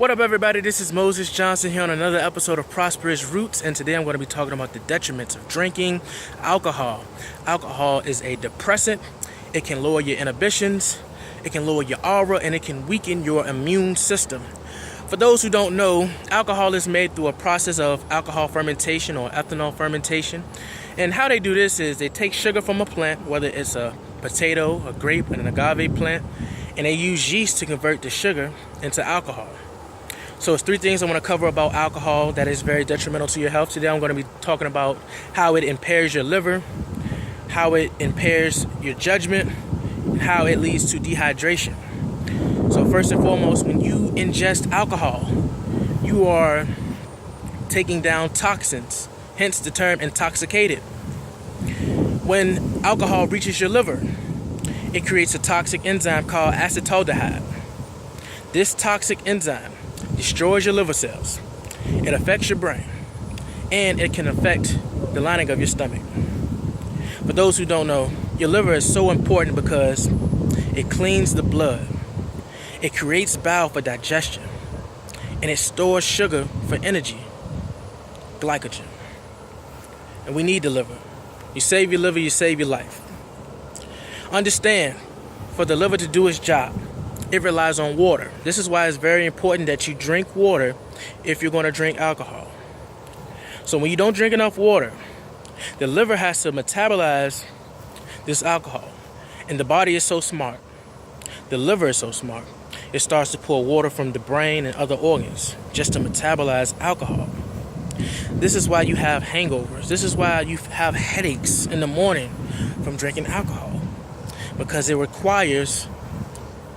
What up, everybody? This is Moses Johnson here on another episode of Prosperous Roots, and today I'm going to be talking about the detriments of drinking alcohol. Alcohol is a depressant. It can lower your inhibitions, it can lower your aura, and it can weaken your immune system. For those who don't know, alcohol is made through a process of alcohol fermentation or ethanol fermentation. And how they do this is they take sugar from a plant, whether it's a potato, a grape, and an agave plant, and they use yeast to convert the sugar into alcohol. So it's three things I want to cover about alcohol that is very detrimental to your health. Today I'm going to be talking about how it impairs your liver, how it impairs your judgment, and how it leads to dehydration. So first and foremost, when you ingest alcohol, you are taking down toxins, hence the term intoxicated. When alcohol reaches your liver, it creates a toxic enzyme called acetaldehyde. This toxic enzyme destroys your liver cells, it affects your brain, and it can affect the lining of your stomach. For those who don't know, your liver is so important because it cleans the blood, it creates bile for digestion, and it stores sugar for energy, glycogen. And we need the liver. You save your liver, you save your life. Understand, for the liver to do its job, it relies on water. This is why it's very important that you drink water if you're going to drink alcohol. So when you don't drink enough water, the liver has to metabolize this alcohol. And the body is so smart. The liver is so smart. It starts to pull water from the brain and other organs just to metabolize alcohol. This is why you have hangovers. This is why you have headaches in the morning from drinking alcohol. Because it requires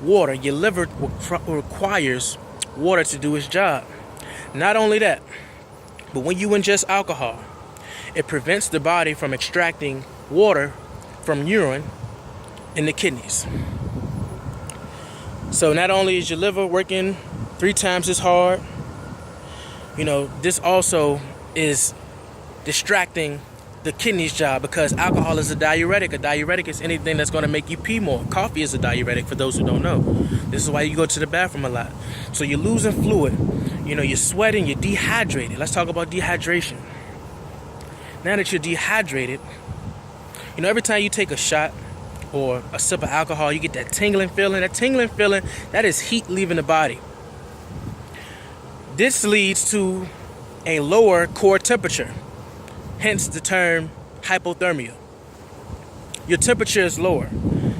water. Your liver requires water to do its job. Not only that, but when you ingest alcohol, it prevents the body from extracting water from urine in the kidneys. So not only is your liver working 3 times as hard, this also is distracting the kidney's job because alcohol is a diuretic. A diuretic is anything that's going to make you pee more. Coffee is a diuretic, for those who don't know. This is why you go to the bathroom a lot. So you're losing fluid. You're sweating, you're dehydrated. Let's talk about dehydration. Now that you're dehydrated, every time you take a shot or a sip of alcohol, you get that tingling feeling. That tingling feeling, that is heat leaving the body. This leads to a lower core temperature. Hence the term hypothermia. Your temperature is lower.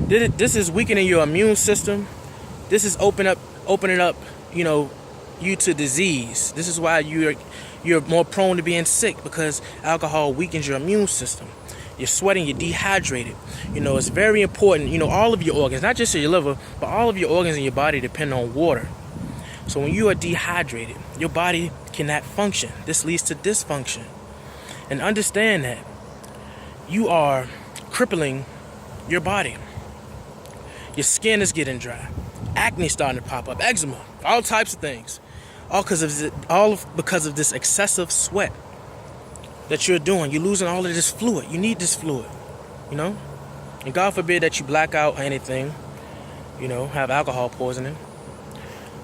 This is weakening your immune system. This is opening up, you to disease. This is why you're more prone to being sick, because alcohol weakens your immune system. You're sweating, you're dehydrated. It's very important. All of your organs, not just your liver, but all of your organs in your body depend on water. So when you are dehydrated, your body cannot function. This leads to dysfunction. And understand that you are crippling your body. Your skin is getting dry. Acne starting to pop up. Eczema. All types of things. All because of this excessive sweat that you're doing. You're losing all of this fluid. You need this fluid. And God forbid that you black out or anything. Have alcohol poisoning.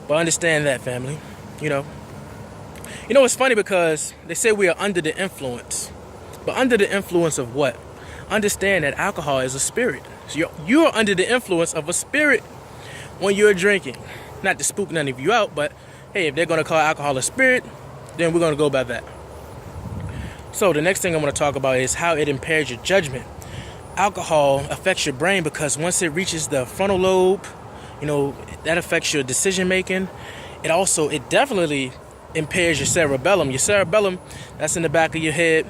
But understand that, family. It's funny because they say we are under the influence. But under the influence of what? Understand that alcohol is a spirit. So you're under the influence of a spirit when you're drinking. Not to spook none of you out, but hey, if they're going to call alcohol a spirit, then we're going to go by that. So the next thing I'm going to talk about is how it impairs your judgment. Alcohol affects your brain because once it reaches the frontal lobe, that affects your decision making. It definitely impairs your cerebellum. Your cerebellum, that's in the back of your head.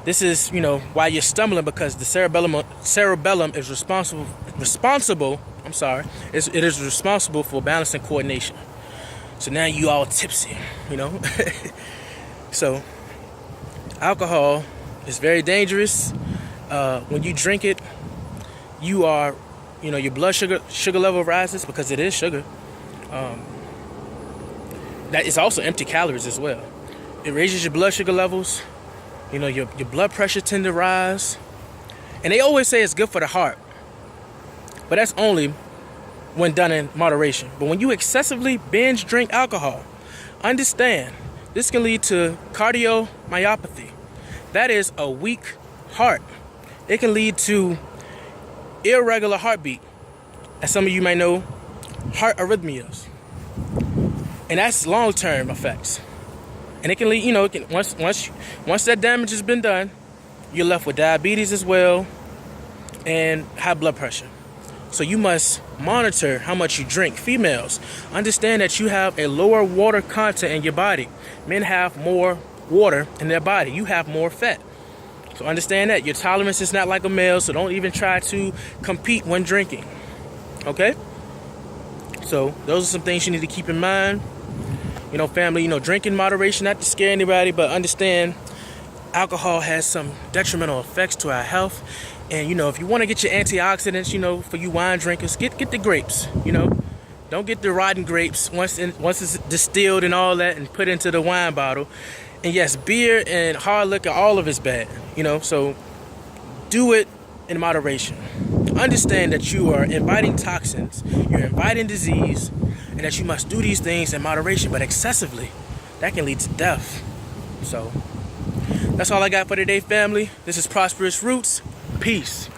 This is, why you're stumbling, because the cerebellum is responsible. It is responsible for balance and coordination. So now you all tipsy, So alcohol is very dangerous. When you drink it, you are, your blood sugar level rises because it is sugar. That is also empty calories as well. It raises your blood sugar levels. Your blood pressure tend to rise. And they always say it's good for the heart. But that's only when done in moderation. But when you excessively binge drink alcohol, Understand, this can lead to cardiomyopathy. That is a weak heart. It can lead to irregular heartbeat, as some of you may know, heart arrhythmias. And that's long-term effects. And it can lead, once that damage has been done, you're left with diabetes as well and high blood pressure. So you must monitor how much you drink. Females, understand that you have a lower water content in your body. Men have more water in their body. You have more fat. So understand that. Your tolerance is not like a male, so don't even try to compete when drinking. Okay? So those are some things you need to keep in mind. Family, drink in moderation, not to scare anybody, but understand alcohol has some detrimental effects to our health. And, if you want to get your antioxidants, for you wine drinkers, get the grapes, Don't get the rotten grapes once it's distilled and all that and put into the wine bottle. And yes, beer and hard liquor, all of it's bad, So do it in moderation. Understand that you are inviting toxins, you're inviting disease, and that you must do these things in moderation, but excessively, that can lead to death. So that's all I got for today, family. This is Prosperous Roots. Peace.